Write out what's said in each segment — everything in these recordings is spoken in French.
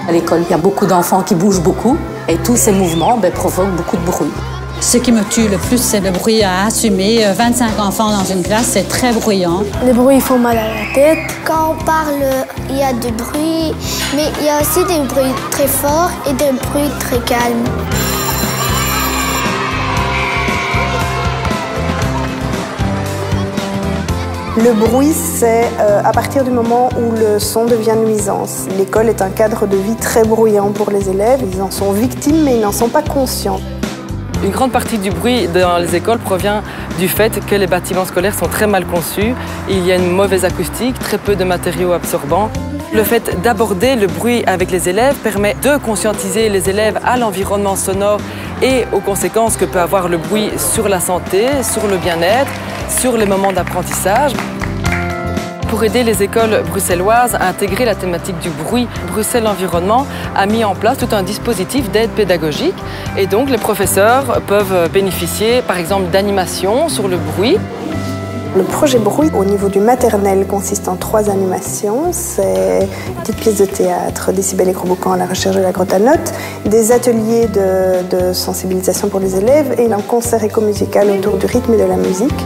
À l'école, il y a beaucoup d'enfants qui bougent beaucoup et tous ces mouvements provoquent beaucoup de bruit. Ce qui me tue le plus, c'est le bruit à assumer. 25 enfants dans une classe, c'est très bruyant. Les bruits font mal à la tête. Quand on parle, il y a du bruit, mais il y a aussi des bruits très forts et des bruits très calmes. Le bruit, c'est à partir du moment où le son devient nuisance. L'école est un cadre de vie très bruyant pour les élèves. Ils en sont victimes, mais ils n'en sont pas conscients. Une grande partie du bruit dans les écoles provient du fait que les bâtiments scolaires sont très mal conçus. Il y a une mauvaise acoustique, très peu de matériaux absorbants. Le fait d'aborder le bruit avec les élèves permet de conscientiser les élèves à l'environnement sonore et aux conséquences que peut avoir le bruit sur la santé, sur le bien-être, sur les moments d'apprentissage. Pour aider les écoles bruxelloises à intégrer la thématique du bruit, Bruxelles Environnement a mis en place tout un dispositif d'aide pédagogique. Et donc les professeurs peuvent bénéficier par exemple d'animations sur le bruit. Le projet bruit au niveau du maternel consiste en 3 animations. C'est une petite pièce de théâtre, Décibel et Gros Boucan à la recherche de la grotte à notes, des ateliers de sensibilisation pour les élèves et un concert écomusical autour du rythme et de la musique.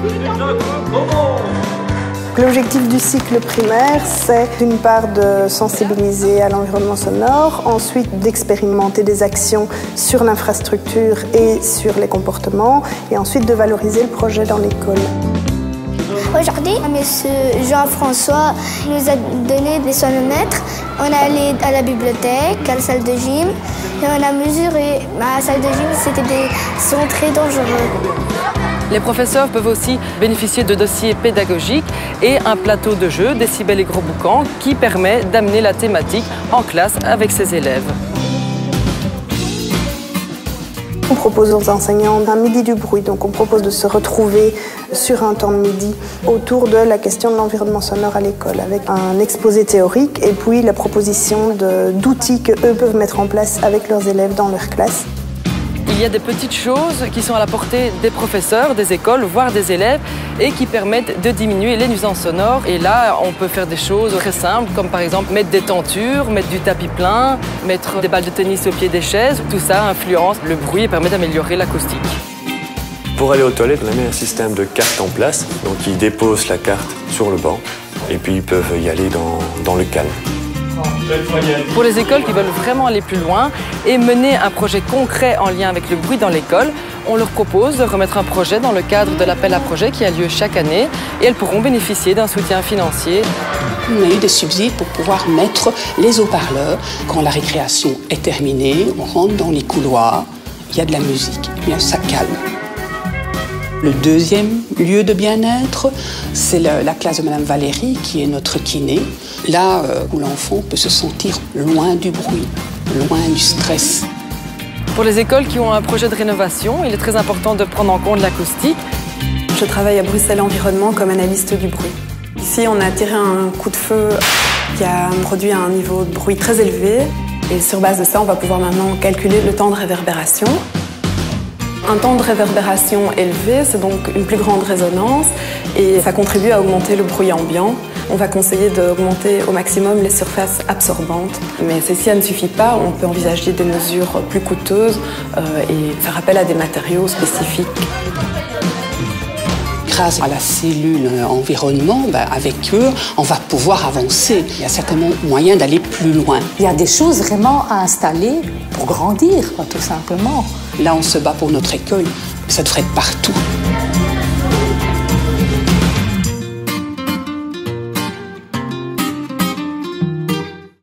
L'objectif du cycle primaire, c'est d'une part de sensibiliser à l'environnement sonore, ensuite d'expérimenter des actions sur l'infrastructure et sur les comportements, et ensuite de valoriser le projet dans l'école. Aujourd'hui, M. Jean-François nous a donné des sonomètres. On est allé à la bibliothèque, à la salle de gym, et on a mesuré. À la salle de gym, c'était des sons très dangereux. Les professeurs peuvent aussi bénéficier de dossiers pédagogiques et un plateau de jeu, Décibel et Gros Boucan, qui permet d'amener la thématique en classe avec ses élèves. On propose aux enseignants un midi du bruit, donc on propose de se retrouver sur un temps de midi autour de la question de l'environnement sonore à l'école, avec un exposé théorique et puis la proposition d'outils qu'eux peuvent mettre en place avec leurs élèves dans leur classe. Il y a des petites choses qui sont à la portée des professeurs, des écoles, voire des élèves, et qui permettent de diminuer les nuisances sonores. Et là, on peut faire des choses très simples, comme par exemple mettre des tentures, mettre du tapis plein, mettre des balles de tennis au pied des chaises. Tout ça influence le bruit et permet d'améliorer l'acoustique. Pour aller aux toilettes, on a mis un système de cartes en place. Donc ils déposent la carte sur le banc, et puis ils peuvent y aller dans le calme. Pour les écoles qui veulent vraiment aller plus loin et mener un projet concret en lien avec le bruit dans l'école, on leur propose de remettre un projet dans le cadre de l'appel à projet qui a lieu chaque année et elles pourront bénéficier d'un soutien financier. On a eu des subsides pour pouvoir mettre les haut-parleurs. Quand la récréation est terminée, on rentre dans les couloirs, il y a de la musique, et bien ça calme. Le deuxième lieu de bien-être, c'est la classe de Madame Valérie, qui est notre kiné. Là où l'enfant peut se sentir loin du bruit, loin du stress. Pour les écoles qui ont un projet de rénovation, il est très important de prendre en compte l'acoustique. Je travaille à Bruxelles Environnement comme analyste du bruit. Ici, on a tiré un coup de feu qui a produit un niveau de bruit très élevé. Et sur base de ça, on va pouvoir maintenant calculer le temps de réverbération. Un temps de réverbération élevé, c'est donc une plus grande résonance et ça contribue à augmenter le bruit ambiant. On va conseiller d'augmenter au maximum les surfaces absorbantes. Mais si ça ne suffit pas, on peut envisager des mesures plus coûteuses et faire appel à des matériaux spécifiques. Grâce à la cellule environnement, avec eux, on va pouvoir avancer. Il y a certainement moyen d'aller plus loin. Il y a des choses vraiment à installer pour grandir, tout simplement. Là, on se bat pour notre école. Ça devrait être partout.